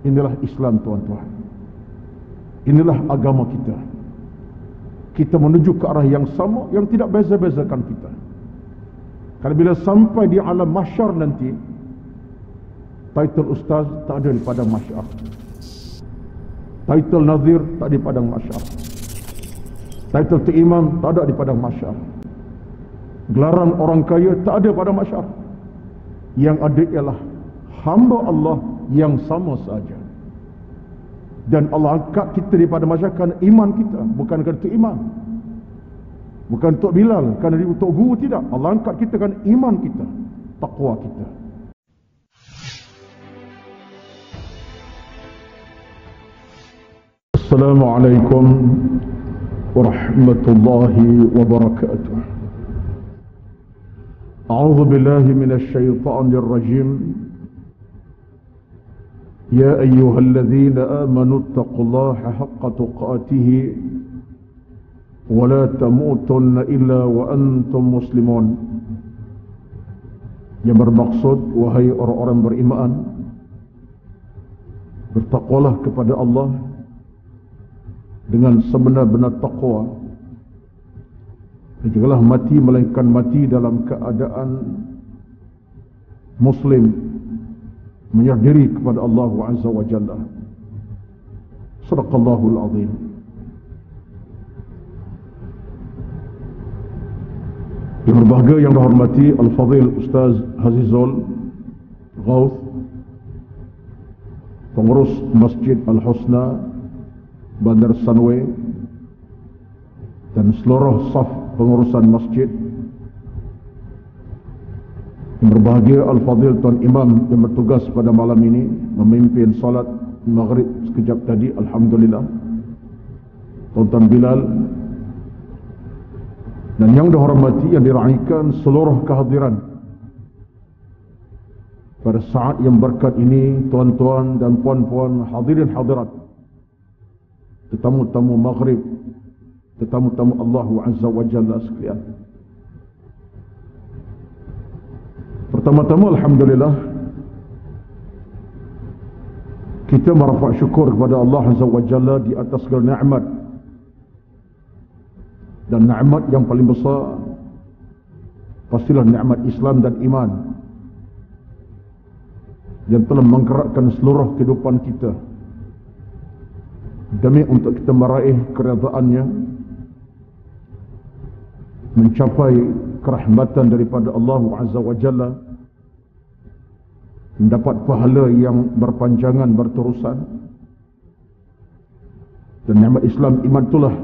Inilah Islam, tuan-tuan. Inilah agama kita. Kita menuju ke arah yang sama, yang tidak beza-bezakan kita. Kalau bila sampai di alam mahsyar nanti, title ustaz tak ada di padang mahsyar, title nazir tak ada di padang mahsyar, title tu imam tak ada di padang mahsyar, gelaran orang kaya tak ada pada mahsyar. Yang ada ialah hamba Allah yang sama saja. Dan Allah angkat kita daripada masyarakat kerana iman kita, bukan kerana itu iman, bukan untuk Bilal, kerana untuk guru, tidak. Allah angkat kita kerana iman kita, takwa kita. Assalamualaikum warahmatullahi wabarakatuh. A'udzu billahi minasy syaithanir rajim. يا أيها الذين آمنوا اتقوا الله حق تقاته ولا تموتن إلا وأنتم مسلمون. Yang bermaksud, wahai orang-orang beriman, bertakwalah kepada Allah dengan sebenar-benar takwa, dan janganlah mati melainkan mati dalam keadaan muslim, menyerah diri kepada Allah Azza wa Jalla. Sadaqallahul azim. Yang berbahagia, yang dihormati Al-Fadhil Ustaz Hazizul Ghauth, pengurus Masjid Al-Husna Bandar Sunway, dan seluruh saf pengurusan masjid. Yang berbahagia Al-Fadhil Tuan Imam yang bertugas pada malam ini memimpin salat maghrib sekejap tadi, alhamdulillah. Tuan Bilal, dan yang dihormati, yang diraihkan seluruh kehadiran pada saat yang berkat ini, tuan-tuan dan puan-puan, hadirin hadirat, tetamu-tamu maghrib, tetamu-tamu Allah Azza wa Jalla sekalian. Pertama-tama, alhamdulillah, kita merafak syukur kepada Allah Azza wa Jalla di atas segala nikmat. Dan nikmat yang paling besar pastilah nikmat Islam dan iman, yang telah menggerakkan seluruh kehidupan kita demi untuk kita meraih keredaannya, mencapai kerahmatan daripada Allah Azza wa Jalla, mendapat pahala yang berpanjangan, berterusan. Dan nikmat Islam, iman itulah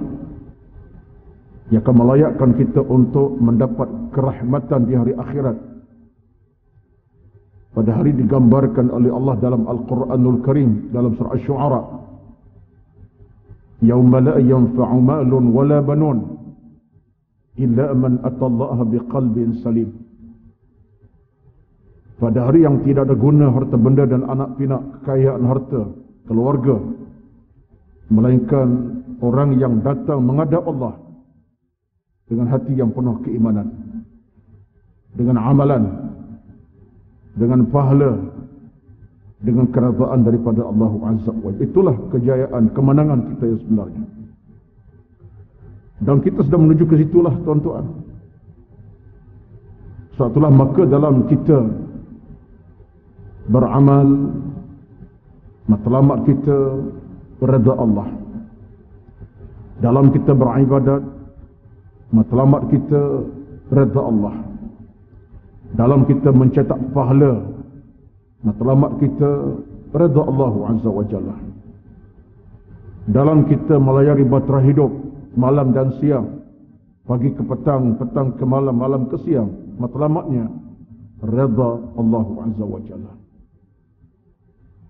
yang akan melayakkan kita untuk mendapat kerahmatan di hari akhirat. Pada hari digambarkan oleh Allah dalam Al-Quranul Karim, dalam surah Asy-Syu'ara, yauma la yanfa'u malun wala banun illa man atallaha biqalbin salim. Pada hari yang tidak ada guna harta benda dan anak pinak, kekayaan harta, keluarga, melainkan orang yang datang menghadap Allah dengan hati yang penuh keimanan, dengan amalan, dengan pahala, dengan keredaan daripada Allah Azza wa Jalla. Itulah kejayaan, kemenangan kita yang sebenarnya. Dan kita sedang menuju ke situlah, tuan-tuan. Sebab itulah maka dalam kita beramal, matlamat kita redha Allah. Dalam kita beribadat, matlamat kita redha Allah. Dalam kita mencetak pahala, matlamat kita redha Allah Azza wa Jalla. Dalam kita melayari batera hidup malam dan siang, pagi ke petang, petang ke malam, malam ke siang, matlamatnya redha Allah Azza wa Jalla.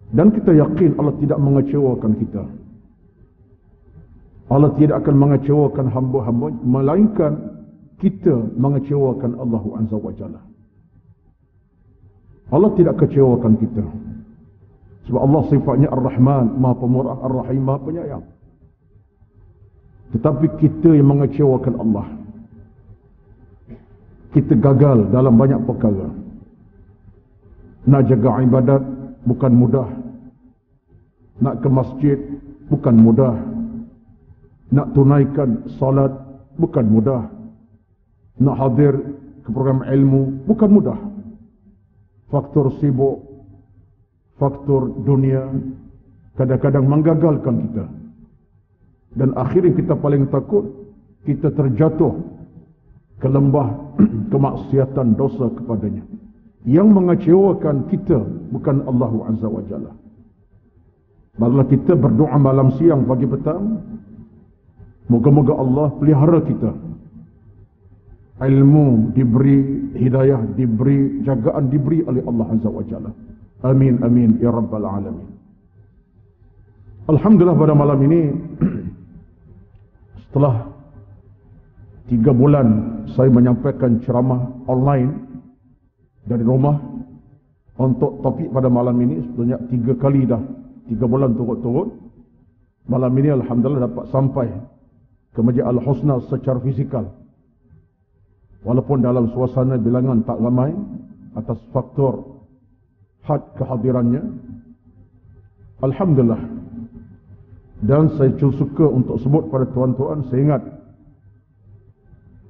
Dan kita yakin Allah tidak mengecewakan kita. Allah tidak akan mengecewakan hamba-hamba, melainkan kita mengecewakan Allah Azza wa Jalla. Allah tidak kecewakan kita, sebab Allah sifatnya Ar-Rahman, Maha Pemurah, Ar-Rahim, Maha Penyayang. Tetapi kita yang mengecewakan Allah. Kita gagal dalam banyak perkara. Nak jaga ibadat bukan mudah. Nak ke masjid bukan mudah. Nak tunaikan salat bukan mudah. Nak hadir ke program ilmu bukan mudah. Faktor sibuk, faktor dunia kadang-kadang menggagalkan kita. Dan akhirnya kita paling takut kita terjatuh ke lembah kemaksiatan dosa kepadanya. Yang mengecewakan kita bukan Allah Azza wa Jalla. Marilah kita berdoa malam, siang, pagi, petang. Moga-moga Allah pelihara kita. Ilmu diberi, hidayah diberi, jagaan diberi oleh Allah Azza wa Jalla. Amin, amin, ya Rabbal Alamin. Alhamdulillah pada malam ini, setelah 3 bulan saya menyampaikan ceramah online dari rumah, untuk topik pada malam ini sebenarnya 3 kali dah, 3 bulan turut-turut. Malam ini Alhamdulillah dapat sampai ke Masjid Al-Husna secara fizikal. Walaupun dalam suasana bilangan tak ramai atas faktor had kehadirannya. Alhamdulillah. Dan saya suka untuk sebut pada tuan-tuan, saya ingat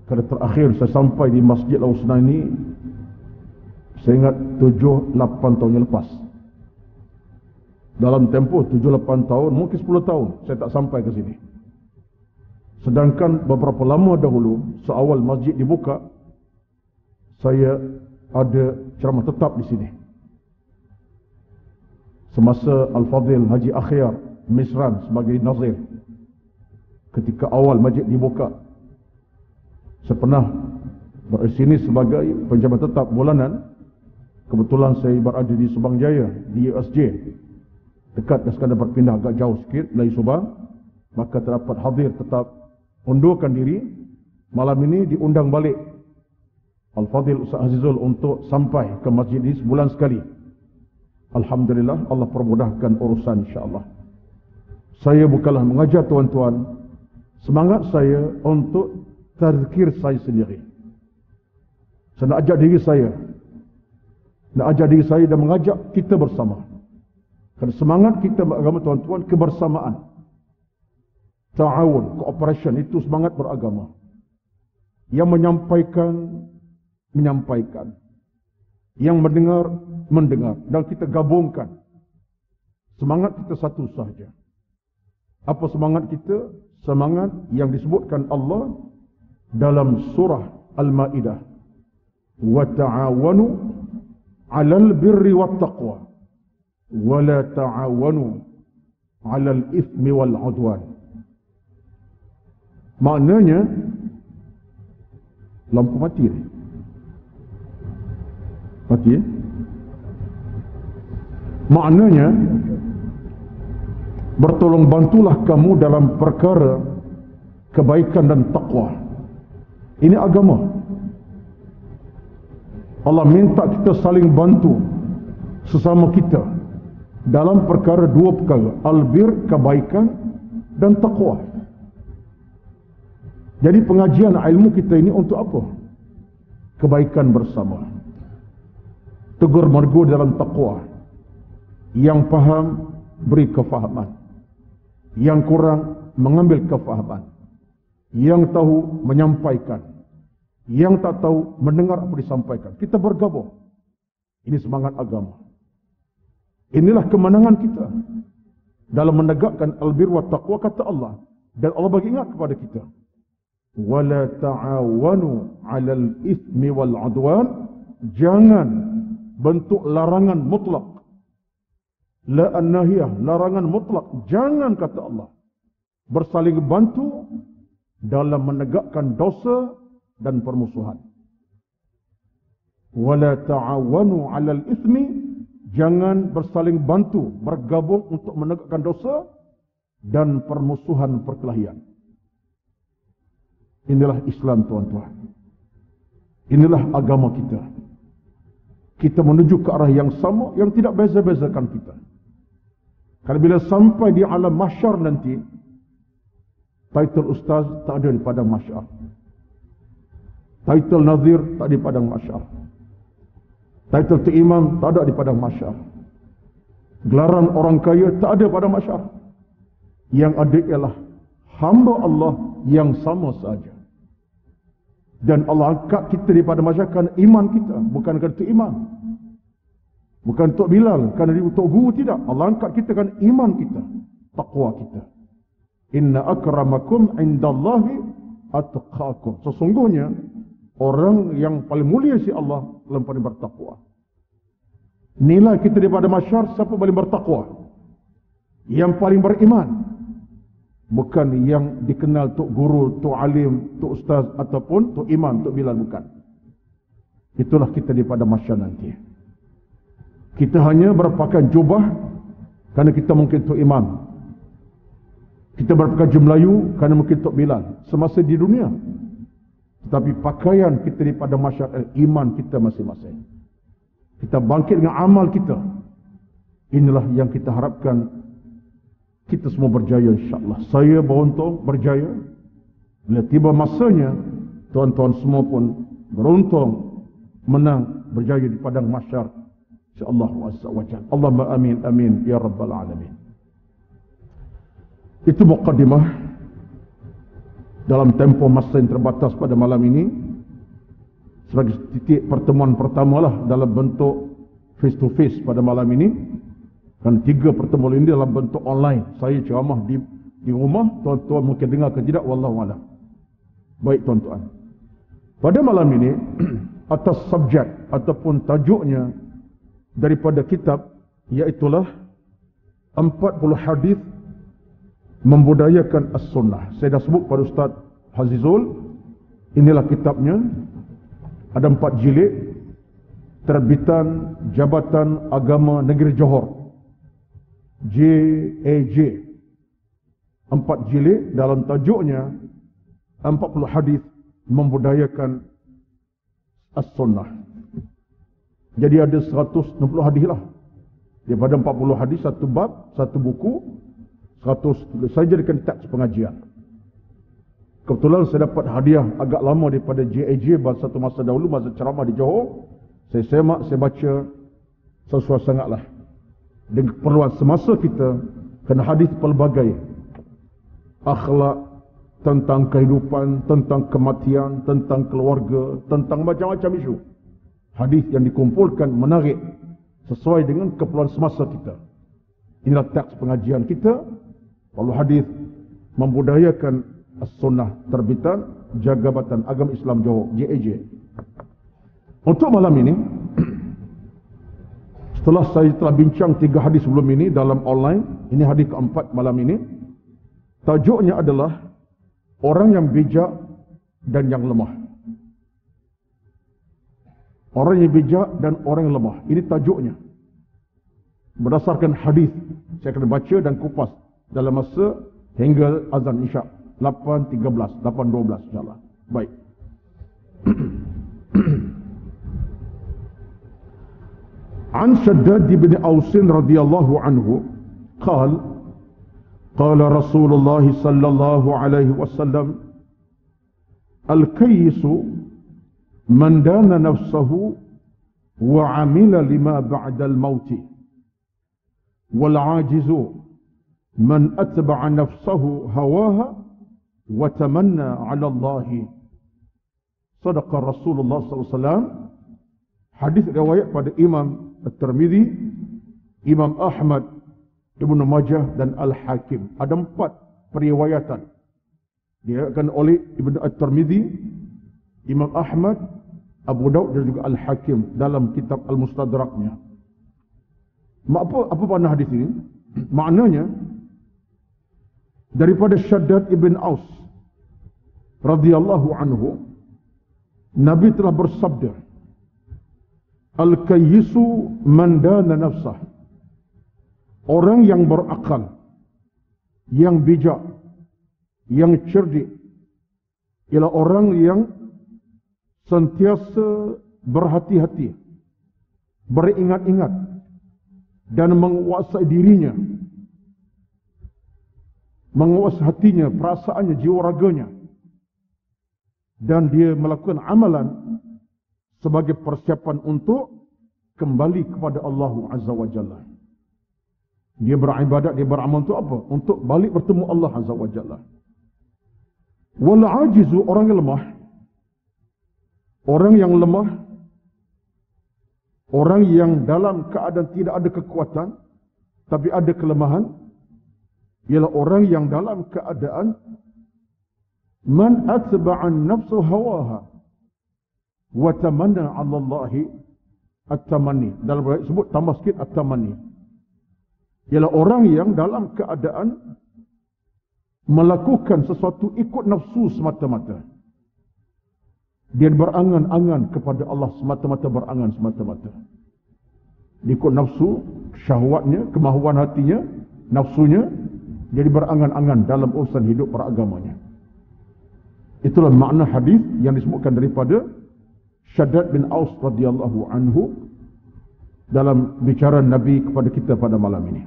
kali terakhir saya sampai di Masjid Al-Husna ini, saya ingat 7-8 tahun yang lepas. Dalam tempoh 7-8 tahun, mungkin 10 tahun saya tak sampai ke sini. Sedangkan beberapa lama dahulu, seawal masjid dibuka, saya ada ceramah tetap di sini. Semasa Al-Fadhil Haji Akhyar Misran sebagai nazir, ketika awal masjid dibuka, saya pernah berada di sini sebagai penjabat tetap bulanan. Kebetulan saya berada di Subang Jaya, di USJ, dekat sekadar berpindah agak jauh sikit dari Subang, maka terdapat hadir tetap undurkan diri. Malam ini diundang balik Al-Fadhil Ustaz Azizul untuk sampai ke masjid ini sebulan sekali. Alhamdulillah, Allah permudahkan urusan insya-Allah. Saya bukanlah mengajar tuan-tuan, semangat saya untuk tazkir saya sendiri. Saya nak ajak diri saya, dan mengajak kita bersama. Kerana semangat kita beragama tuan-tuan, kebersamaan, ta'awun, cooperation, itu semangat beragama. Yang menyampaikan, yang mendengar, dan kita gabungkan. Semangat kita satu sahaja. Apa semangat kita? Semangat yang disebutkan Allah dalam surah Al-Ma'idah. Wa ta'awanu 'alal birri wat taqwa wa la ta'awanu 'alal itsmi wal 'udwan. Maknanya, lampu mati ni. Mati ya? Maknanya, bertolong bantulah kamu dalam perkara kebaikan dan taqwa. Ini agama. Allah minta kita saling bantu sesama kita dalam perkara 2 perkara, albir, kebaikan, dan taqwa. Jadi pengajian ilmu kita ini untuk apa? Kebaikan bersama. Tegur mergo dalam taqwa. Yang faham beri kefahaman, yang kurang mengambil kefahaman, yang tahu menyampaikan, yang tak tahu mendengar apa disampaikan. Kita bergabung. Ini semangat agama. Inilah kemenangan kita dalam menegakkan albir wa taqwa, kata Allah. Dan Allah bagi ingat kepada kita, wala ta'awanu 'alal itsmi wal 'udwan. Jangan, bentuk larangan mutlak, la an-nahiyah, larangan mutlak. Jangan, kata Allah, bersaling bantu dalam menegakkan dosa dan permusuhan. Wala ta'awanu 'alal itsmi. Jangan bersaling bantu, bergabung untuk menegakkan dosa dan permusuhan, perkelahian. Inilah Islam, tuan-tuan. Inilah agama kita. Kita menuju ke arah yang sama, yang tidak beza-bezakan kita. Karena bila sampai di alam mahsyar nanti, title ustaz tak ada di padang mahsyar, title nazir tak ada di padang mahsyar, title tu imam tak ada di padang mahsyar. Gelaran orang kaya tak ada pada masyar. Yang ada ialah hamba Allah yang sama saja. Dan Allah angkat kita daripada masyarakat kerana iman kita, bukan kerana itu iman. Bukan untuk Bilal, kerana untuk guru, tidak. Allah angkat kita kerana iman kita, taqwa kita. Inna akramakum indallahi atqakum. Sesungguhnya orang yang paling mulia si Allah yang paling bertakwa. Nilai kita daripada masyarakat, siapa paling bertakwa? Yang paling beriman. Bukan yang dikenal tok guru, tok alim, tok ustaz ataupun tok imam, tok Bilal, bukan. Itulah kita daripada masyarakat nanti. Kita hanya berpakaian jubah kerana kita mungkin tok imam. Kita berpakaian Melayu kerana mungkin tok Bilal semasa di dunia. Tetapi pakaian kita daripada masyarakat iman kita masing-masing. Kita bangkit dengan amal kita. Inilah yang kita harapkan. Kita semua berjaya, insyaAllah. Saya beruntung, berjaya. Bila tiba masanya, tuan-tuan semua pun beruntung, menang, berjaya di padang mahsyar. InsyaAllah wa'azza. Allahumma amin, amin, ya Rabbal Alamin. Itu muqaddimah dalam tempoh masa yang terbatas pada malam ini. Sebagai titik pertemuan pertama lah dalam bentuk face to face pada malam ini. Dan 3 pertemuan ini dalam bentuk online. Saya ceramah di rumah, tuan-tuan mungkin dengar ke tidak, wallahu a'lam. Baik tuan-tuan. Pada malam ini atas subjek ataupun tajuknya daripada kitab, iaitulah 40 hadis membudayakan as-sunnah. Saya dah sebut pada Ustaz Hazizul. Inilah kitabnya. Ada 4 jilid. Terbitan Jabatan Agama Negeri Johor, JAJ. 4 jilid. Dalam tajuknya 40 hadis membudayakan as-sunnah. Jadi ada 160 hadis lah. Daripada 40 hadis, satu bab, satu buku, 100. Saya jadikan teks pengajian. Kebetulan saya dapat hadiah agak lama daripada JAJ pada satu masa dahulu, masa ceramah di Johor. Saya semak, saya baca, sesuai sangatlah dengan keperluan semasa kita. Kerana hadis pelbagai akhlak, tentang kehidupan, tentang kematian, tentang keluarga, tentang macam-macam isu. Hadis yang dikumpulkan menarik sesuai dengan keperluan semasa kita. Inilah teks pengajian kita. Kalau hadis membudayakan as-sunnah, terbitan Jabatan Agama Islam Johor, JAJ. Untuk malam ini, setelah saya telah bincang 3 hadis sebelum ini dalam online, ini hadis keempat malam ini. Tajuknya adalah orang yang bijak dan yang lemah. Orang yang bijak dan orang yang lemah. Ini tajuknya. Berdasarkan hadis, saya akan baca dan kupas dalam masa hingga azan Isyak 8.13, 8.12 insyaAllah. Baik. An Shaddad bin Ausin radhiyallahu anhu qala qala Rasulullah sallallahu alaihi wasallam al-kayyisu man dana nafsahu wa amila lima ba'da al-maut wal 'ajizu man atba'a nafsahu hawaha wa tamanna 'ala Allah. Sadaqa Rasulullah sallallahu alaihi wasallam. Hadis riwayat pada Imam At-Tirmizi, Imam Ahmad, Ibnu Majah dan Al-Hakim. Ada 4 periwayatan. Diriwayatkan oleh Ibnu At-Tirmizi, Imam Ahmad, Abu Daud dan juga Al-Hakim dalam kitab Al-Mustadraknya. Apa makna hadis ini? Maknanya daripada Shaddad ibn Aus radhiyallahu anhu, Nabi telah bersabda, al-kayyisu man dana nafsah. Orang yang berakal, yang bijak, yang cerdik, ialah orang yang sentiasa berhati-hati, beringat-ingat dan menguasai dirinya, menguasai hatinya, perasaannya, jiwa raganya, dan dia melakukan amalan sebagai persiapan untuk kembali kepada Allah Azza wa Jalla. Dia beribadat, dia beramal untuk apa? Untuk balik bertemu Allah Azza wa Jalla. Wal ajizu, orang yang lemah. Orang yang lemah, orang yang dalam keadaan tidak ada kekuatan, tapi ada kelemahan, ialah orang yang dalam keadaan man atba'an nafsu hawaha wa tamanna 'ala Allahi at-tamanni. Dalam riwayat sebut tambah sikit at-tamanni. Ialah orang yang dalam keadaan melakukan sesuatu ikut nafsu semata-mata. Dia berangan-angan kepada Allah semata-mata, berangan semata-mata. Dia ikut nafsu, syahwatnya, kemahuan hatinya, nafsunya, jadi berangan-angan dalam urusan hidup beragamanya. Itulah makna hadis yang disebutkan daripada Shaddad bin Aus radhiyallahu anhu dalam bicara Nabi kepada kita pada malam ini.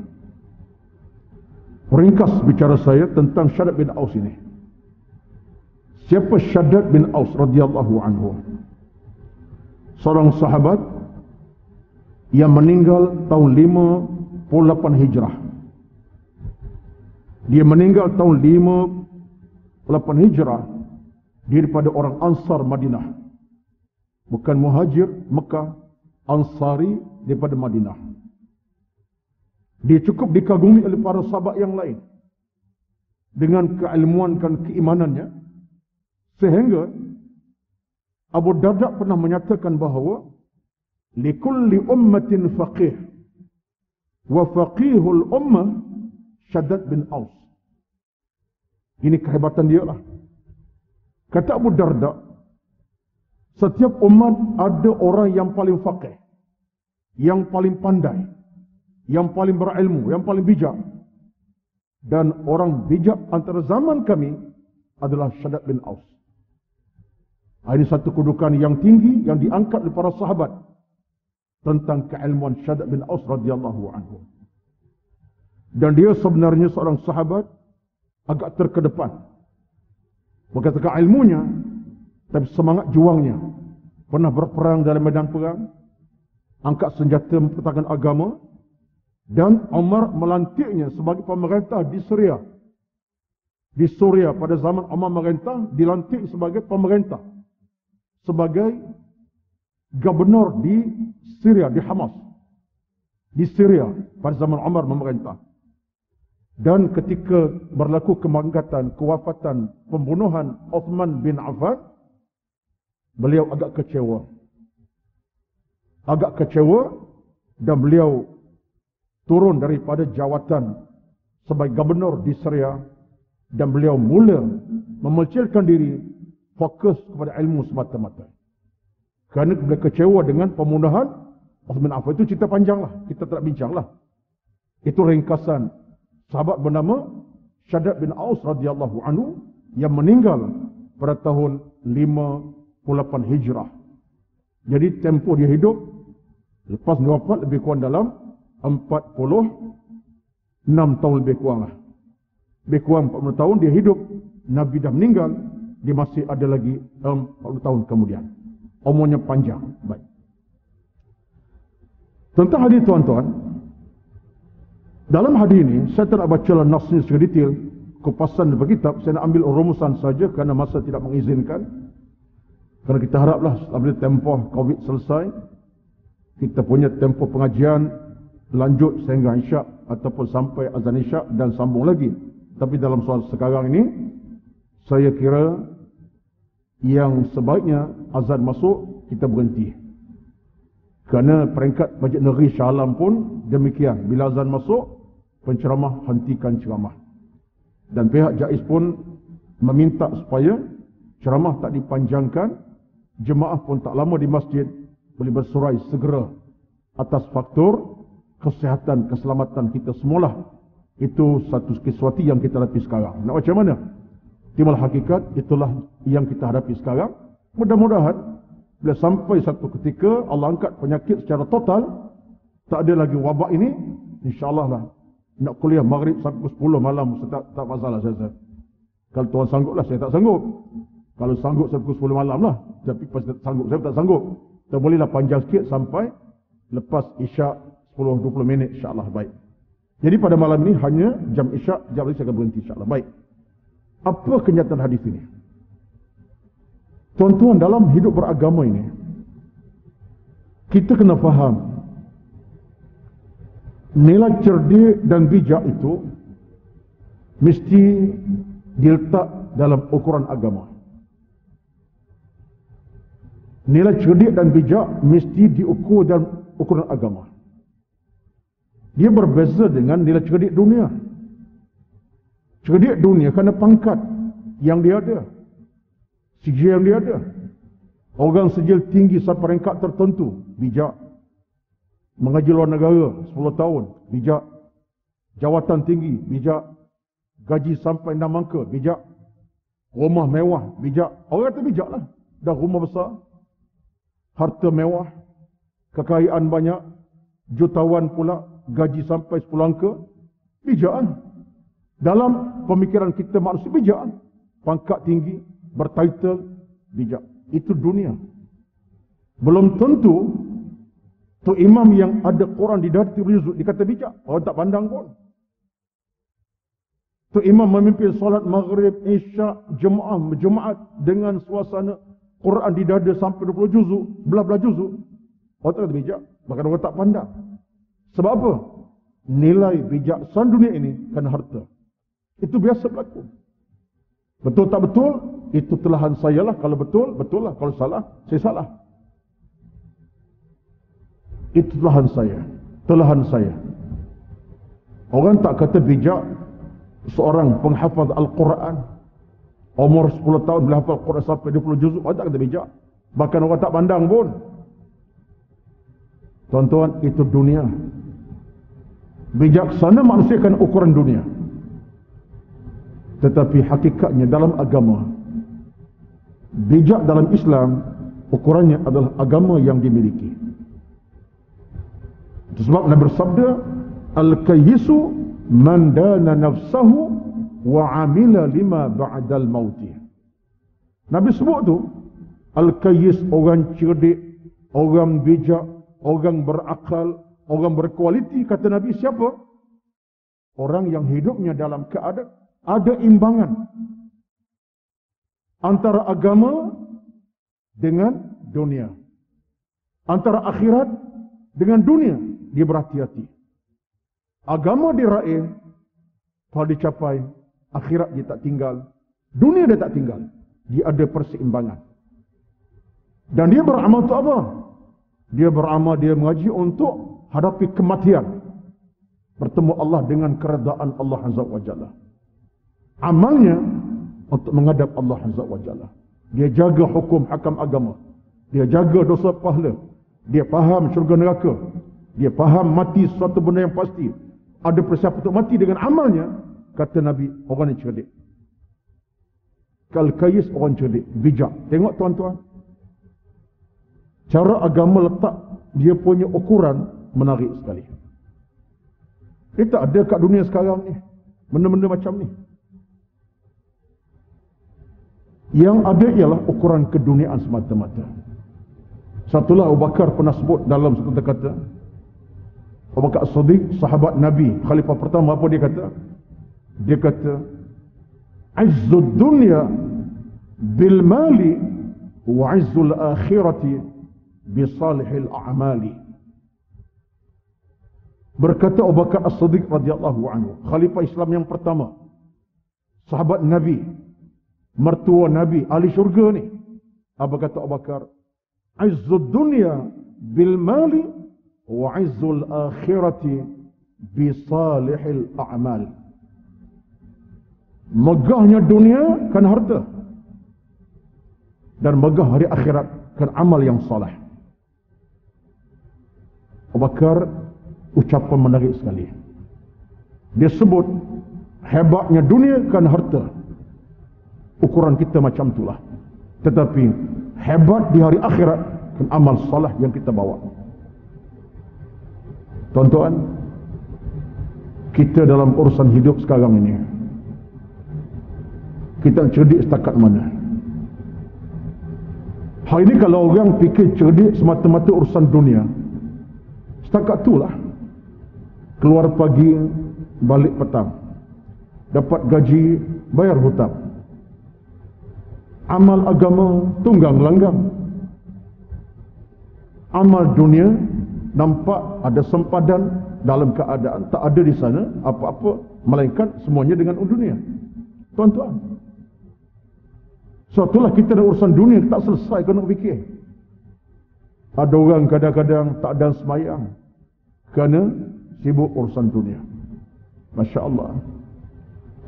Ringkas bicara saya tentang Shaddad bin Aus ini. Siapa Shaddad bin Aus radhiyallahu anhu? Seorang sahabat yang meninggal tahun 58 Hijrah. Dia meninggal tahun 58 Hijrah daripada orang Ansar Madinah. Bukan Muhajir Mekah, Ansari daripada Madinah. Dia cukup dikagumi oleh para sahabat yang lain dengan keilmuan dan keimanannya, sehingga Abu Darda pernah menyatakan bahawa likulli ummatin faqih wa faqihul ummah Shaddad bin Aus. Ini kehebatan dia lah. Kata Abu Darda, setiap umat ada orang yang paling faqih, yang paling pandai, yang paling berilmu, yang paling bijak. Dan orang bijak antara zaman kami adalah Shaddad bin Aus. Ini satu kedudukan yang tinggi yang diangkat oleh para sahabat tentang keilmuan Shaddad bin Aus radhiyallahu anhu. Dan dia sebenarnya seorang sahabat agak terkedepan. Berkatakan ilmunya, tapi semangat juangnya. Pernah berperang dalam medan perang, angkat senjata mempertahankan agama, dan Umar melantiknya sebagai pemerintah di Syria. Di Suria pada zaman Umar memerintah, dilantik sebagai pemerintah, sebagai gubernur di Syria, di Hamas, di Syria pada zaman Umar memerintah. Dan ketika berlaku kemangkatan, kewafatan, pembunuhan Uthman bin Affan, beliau agak kecewa. Agak kecewa, dan beliau turun daripada jawatan sebagai gubernur di Syria, dan beliau mula memecilkan diri, fokus kepada ilmu semata-mata. Kerana beliau kecewa dengan pembunuhan Uthman bin Affan. Itu cerita panjang lah, kita tak bincang lah. Itu ringkasan sahabat bernama Shaddad bin Aus radhiyallahu anhu yang meninggal pada tahun 58 Hijrah. Jadi tempoh dia hidup lepas dia wafat lebih kurang dalam 46 tahun lebih kurang lah. Lebih kurang 40 tahun dia hidup. Nabi dah meninggal, dia masih ada lagi 40 tahun kemudian. Umurnya panjang. Baik. Tentang hadis tuan-tuan, dalam hadis ini saya tak nak baca nasnya secara detail, kupasan daripada kitab. Saya nak ambil rumusan saja kerana masa tidak mengizinkan. Kerana kita haraplah apabila tempoh Covid selesai, kita punya tempoh pengajian lanjut sehingga Isyak ataupun sampai azan Isyak dan sambung lagi. Tapi dalam soal sekarang ini, saya kira yang sebaiknya azan masuk, kita berhenti. Kerana peringkat Masjid Negeri Shah Alam pun demikian. Bila azan masuk, penceramah hentikan ceramah. Dan pihak JAIS pun meminta supaya ceramah tak dipanjangkan. Jemaah pun tak lama di masjid, boleh bersurai segera atas faktor kesihatan, keselamatan kita semualah. Itu satu sesuatu yang kita hadapi sekarang. Nak macam mana? Timbul hakikat, itulah yang kita hadapi sekarang. Mudah-mudahan bila sampai satu ketika Allah angkat penyakit secara total, tak ada lagi wabak ini, insyaAllah lah. Nak kuliah maghrib sampai 10 malam, tak masalah saya. Kalau tuan sanggup lah, saya tak sanggup. Kalau sanggup sampai 10 malam lah. Tapi pas tak sanggup, saya tak sanggup. Tak bolehlah panjang sikit sampai lepas Isyak 10-20 minit, insyaAllah baik. Jadi pada malam ini hanya jam Isyak, jam lagi saya akan berhenti insyaAllah. Baik. Apa kenyataan hadis ini? Tuan-tuan, dalam hidup beragama ini, kita kena faham nilai cerdik dan bijak itu mesti diletak dalam ukuran agama. Nilai cerdik dan bijak mesti diukur dalam ukuran agama. Dia berbeza dengan nilai cerdik dunia. Cerdik dunia kerana pangkat yang dia ada, sijil yang dia ada. Orang sijil tinggi sampai peringkat tertentu, bijak. Mengaji luar negara 10 tahun, bijak. Jawatan tinggi, bijak. Gaji sampai 6 angka, bijak. Rumah mewah, bijak. Orang kata bijak lah. Dah rumah besar, harta mewah, kekayaan banyak, jutawan pula, gaji sampai 10 angka, bijak kan? Dalam pemikiran kita manusia, bijak kan? Pangkat tinggi, bertitle, bijak. Itu dunia. Belum tentu tu imam yang ada Quran di dada berjuzuk dikata bijak. Orang tak pandang pun. Tu imam memimpin solat maghrib, isyak, jemaat dengan suasana Quran di dada sampai 20 juzuk, belah-belah juzuk. Orang tak kata bijak. Bahkan orang tak pandang. Sebab apa? Nilai bijaksana dunia ini kerana harta. Itu biasa berlaku. Betul tak betul? Itu telahan saya lah. Kalau betul, betul lah. Kalau salah, saya salah. Itu telahan saya. Telahan saya. Orang tak kata bijak seorang penghafaz Al-Quran. Umur 10 tahun boleh hafal Al-Quran sampai 20 juzuk. Orang tak kata bijak. Bahkan orang tak pandang pun. Tuan-tuan, itu dunia. Bijaksana manusia kan ukuran dunia. Tetapi hakikatnya dalam agama, bijak dalam Islam, ukurannya adalah agama yang dimiliki. Itu sebab Nabi bersabda, Al-kayyisu man dana nafsahu wa amila lima ba'dal mauti. Nabi sebut tu, Al-kayyis, orang cerdik, orang bijak, orang berakal, orang berkualiti. Kata Nabi siapa? Orang yang hidupnya dalam keadaan ada imbangan antara agama dengan dunia, antara akhirat dengan dunia. Dia berhati-hati. Agama diraih, kalau dicapai, akhirat dia tak tinggal, dunia dia tak tinggal. Dia ada perseimbangan. Dan dia beramal untuk apa? Dia beramal, dia mengaji untuk hadapi kematian, bertemu Allah dengan keredaan Allah Azza wa Jalla. Amalnya untuk menghadap Allah Azza wa Jalla. Dia jaga hukum hakam agama. Dia jaga dosa pahala. Dia faham syurga neraka. Dia faham mati suatu benda yang pasti. Ada persiapan untuk mati dengan amalnya. Kata Nabi, orang yang cerdik. Kal-kayis, orang cerdik, bijak. Tengok tuan-tuan, cara agama letak dia punya ukuran menarik sekali. Kita ada kat dunia sekarang ni benda-benda macam ni. Yang ada ialah ukuran keduniaan semata-mata. Satulah Abu Bakar pernah sebut dalam satu kata, Abu Bakar As-Siddiq, sahabat Nabi, khalifah pertama, apa dia kata? Dia kata, Izzud dunya bil mali wa izzul akhirati bi salihil a'mali. Berkata Abu Bakar As-Siddiq radhiyallahu anhu, khalifah Islam yang pertama, sahabat Nabi, mertua Nabi, ahli syurga ni. Apa kata Abu Bakar? Izzud dunya bil mali wa izzul akhirati bi salihil a'mal. Megahnya dunia kan harta, dan megah hari akhirat kan amal yang saleh. Abu Bakar ucapan menarik sekali. Dia sebut hebatnya dunia kan harta. Ukuran kita macam itulah. Tetapi hebat di hari akhirat kan amal salah yang kita bawa. Tuan-tuan, kita dalam urusan hidup sekarang ini, kita cerdik setakat mana? Hari ini kalau orang fikir cerdik semata-mata urusan dunia, setakat itulah. Keluar pagi, balik petang. Dapat gaji, bayar hutang. Amal agama tunggang langgang. Amal dunia nampak ada sempadan dalam keadaan tak ada di sana apa-apa, melainkan semuanya dengan dunia. Tuan-tuan, suatulah kita ada urusan dunia tak selesai kena fikir. Ada orang kadang-kadang tak ada semayang kerana sibuk urusan dunia. Masya Allah.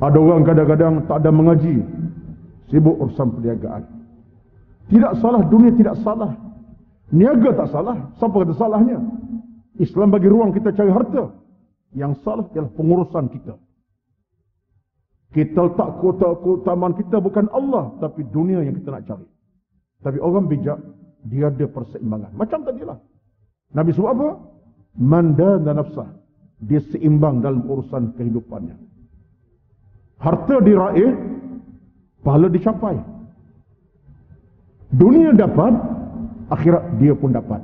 Ada orang kadang-kadang tak ada mengaji, sibuk urusan perniagaan. Tidak salah, dunia tidak salah, niaga tak salah. Siapa kata salahnya? Islam bagi ruang kita cari harta. Yang salah ialah pengurusan kita. Kita letak keutamaan kita bukan Allah, tapi dunia yang kita nak cari. Tapi orang bijak, dia ada perseimbangan. Macam tadilah Nabi sebut apa? Man dana nafsah. Dia seimbang dalam urusan kehidupannya. Harta diraih, pahala dicapai. Dunia dapat, akhirat dia pun dapat.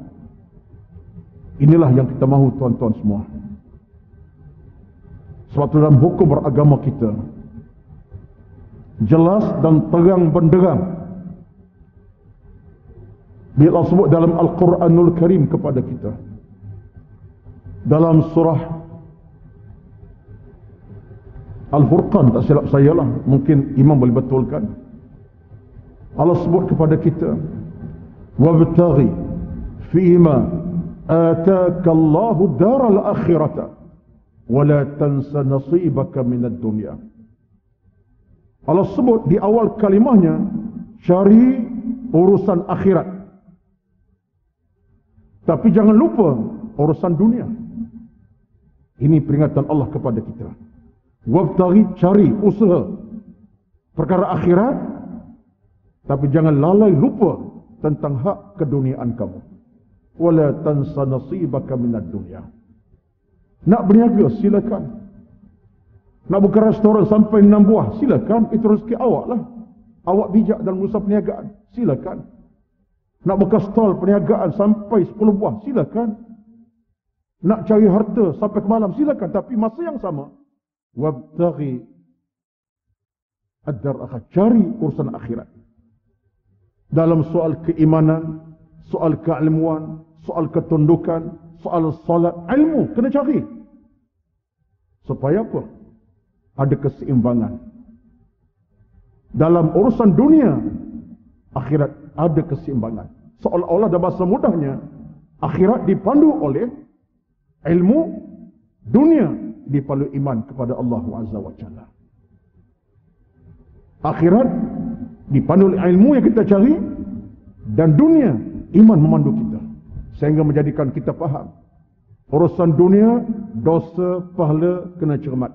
Inilah yang kita mahu tuan-tuan semua. Sebab dalam hukum beragama kita jelas dan terang benderang. Bila Allah sebut dalam Al-Quranul Karim kepada kita, dalam surah Al-Furqan, tak silap saya lah, mungkin imam boleh betulkan. Allah sebut kepada kita, wabtaghi fima ataka Allahu daral akhirata wala tansa nasibaka minad dunya. Allah sebut di awal kalimahnya, cari urusan akhirat, tapi jangan lupa urusan dunia. Ini peringatan Allah kepada kita. Wabtaghi, cari, usaha perkara akhirat, tapi jangan lalai lupa tentang hak keduniaan kamu. Wala tansa nasibaka minad dunya. Nak berniaga, silakan. Nak buka restoran sampai 6 buah, silakan. Itu rezeki awak lah. Awak bijak dalam usaha perniagaan, silakan. Nak buka stall perniagaan sampai 10 buah, silakan. Nak cari harta sampai ke malam, silakan. Tapi masa yang sama, wabtaghi ad-dar akhir, cari urusan akhirat. Dalam soal keimanan, soal keilmuan, soal ketundukan, soal salat, ilmu kena cari. Supaya apa? Ada keseimbangan. Dalam urusan dunia, akhirat ada keseimbangan. Seolah-olah dalam bahasa mudahnya, akhirat dipandu oleh ilmu, dunia dipandu iman kepada Allah Azza wa Jalla. Akhirat dipandu oleh ilmu yang kita cari, dan dunia iman memandu kita, sehingga menjadikan kita faham urusan dunia, dosa, pahala kena cermat.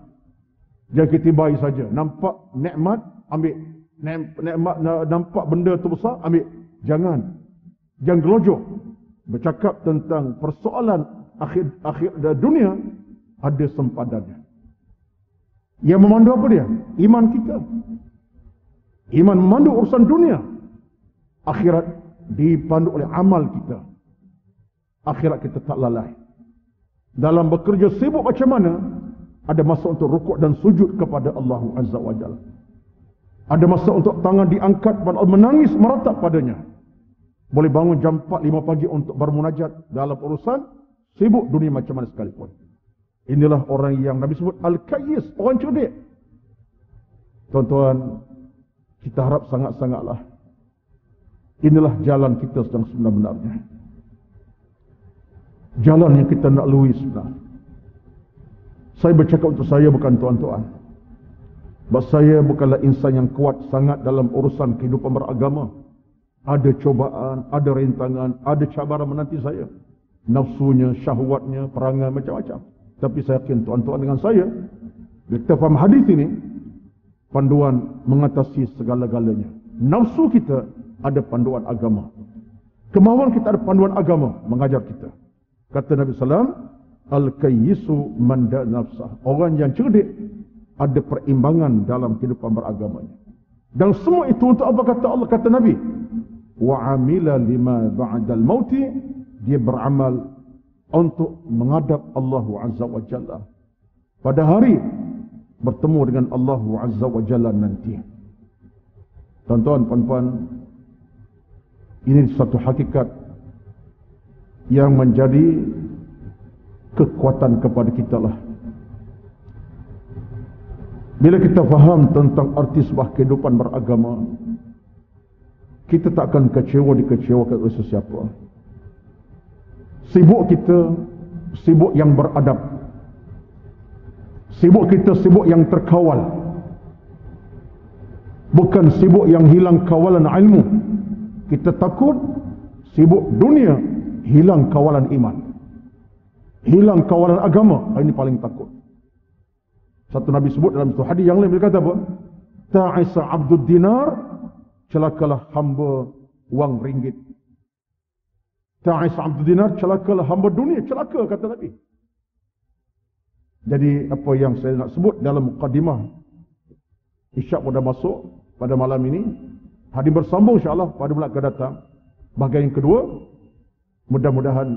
Jangan kita baik saja, nampak nikmat ambil, nikmat nampak benda tu besar ambil. Jangan gelojoh bercakap tentang persoalan akhir dunia, ada sempadannya. Yang memandu apa dia? Iman kita. Iman memandu urusan dunia. Akhirat dipandu oleh amal kita. Akhirat kita tak lalai. Dalam bekerja sibuk macam mana, ada masa untuk rukuk dan sujud kepada Allah Azza wa Jalla. Ada masa untuk tangan diangkat kepada Allah, menangis meratap padanya. Boleh bangun jam 4-5 pagi untuk bermunajat dalam urusan sibuk dunia macam mana sekalipun. Inilah orang yang Nabi sebut Al-Kayyis, orang cerdik. Tuan-tuan, kita harap sangat-sangatlah inilah jalan kita sedang sebenar-benarnya. Jalan yang kita nak lalui sebenarnya. Saya bercakap untuk saya, bukan tuan-tuan. Sebab saya bukanlah insan yang kuat sangat dalam urusan kehidupan beragama. Ada cobaan, ada rintangan, ada cabaran menanti saya. Nafsunya, syahwatnya, perangai macam-macam. Tapi saya yakin tuan-tuan dengan saya, bila kita faham hadis ini, panduan mengatasi segala-galanya. Nafsu kita ada panduan agama. Kemahuan kita ada panduan agama mengajar kita. Kata Nabi SAW, Al-Kayyisu man dana nafsah. Orang yang cerdik ada perimbangan dalam kehidupan beragamanya. Dan semua itu untuk apa kata Allah? Kata Nabi, wa amila lima ba'dal mauti. Dia beramal untuk menghadap Allah Azza wa Jalla pada hari bertemu dengan Allah Azza wa Jalla nanti. Tuan-tuan, puan-puan, ini satu hakikat yang menjadi kekuatan kepada kita lah. Bila kita faham tentang arti sebuah kehidupan beragama, kita tak akan dikecewakan oleh sesiapa. Sibuk kita, sibuk yang beradab. Sibuk kita, sibuk yang terkawal. Bukan sibuk yang hilang kawalan ilmu. Kita takut sibuk dunia, hilang kawalan iman. Hilang kawalan agama. Ini paling takut. Satu Nabi sebut dalam satu hadis yang lain, dia kata apa? Ta'isa abdud dinar, celakalah hamba wang ringgit. Ta'isa abdud dinar, celakalah hamba dunia, celaka kata Nabi. Jadi apa yang saya nak sebut dalam mukadimah Isyak pada masuk pada malam ini, hadis bersambung insya-Allah pada bulan akan datang. Bahagian yang kedua, mudah-mudahan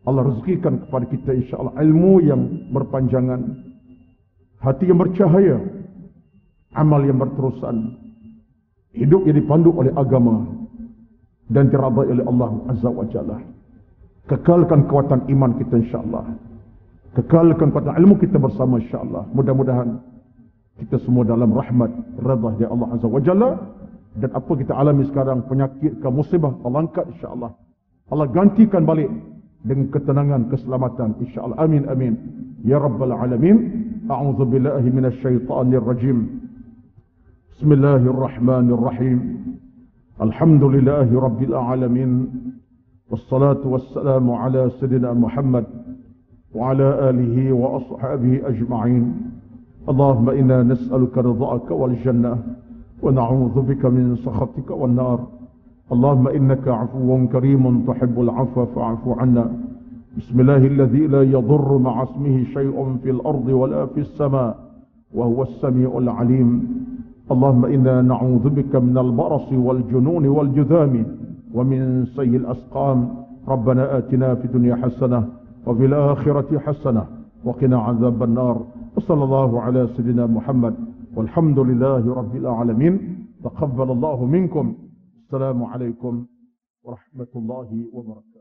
Allah rezekikan kepada kita insya-Allah ilmu yang berpanjangan, hati yang bercahaya, amal yang berterusan, hidup yang dipandu oleh agama dan diridai oleh Allah Azza wa Jalla. Kekalkan kekuatan iman kita insya-Allah. Kekalkan kekuatan ilmu kita bersama insya-Allah. Mudah-mudahan kita semua dalam rahmat redha dari Allah Azza wa Jalla, dan apa kita alami sekarang, penyakit ke musibah, Allah angkat insya-Allah. Allah gantikan balik dengan ketenangan, keselamatan insya-Allah. Amin amin ya rabbal alamin. A'udzu billahi minasyaitonir rajim. Bismillahirrahmanirrahim. Alhamdulillahi rabbil alamin. Wassalatu wassalamu ala sayyidina Muhammad wa ala alihi wa ashabihi ajma'in. Allahumma inna nas'aluka ridha'aka wal jannah wa na'udzu bika min sakhatika wan nar. Allahumma innaka 'afuwwun karimun tuhibbul 'afwa fa'fu 'anna. Bismillahilladzi la yadurru ma'a ismihi syai'un fil ardi wa la fis sama' wa huwas sami'ul 'alim. Allahumma inna na'udzu bika minal barasi wal jununi wal judhami wa min sayyi'il asqam. Rabbana atina fid dunya hasanah wa fil akhirati hasanah wa qina 'adzaban nar. Wassallallahu ala sayyidina Muhammad walhamdulillahi rabbil alamin. Taqabbalallahu minkum. Assalamu alaikum warahmatullahi wabarakatuh.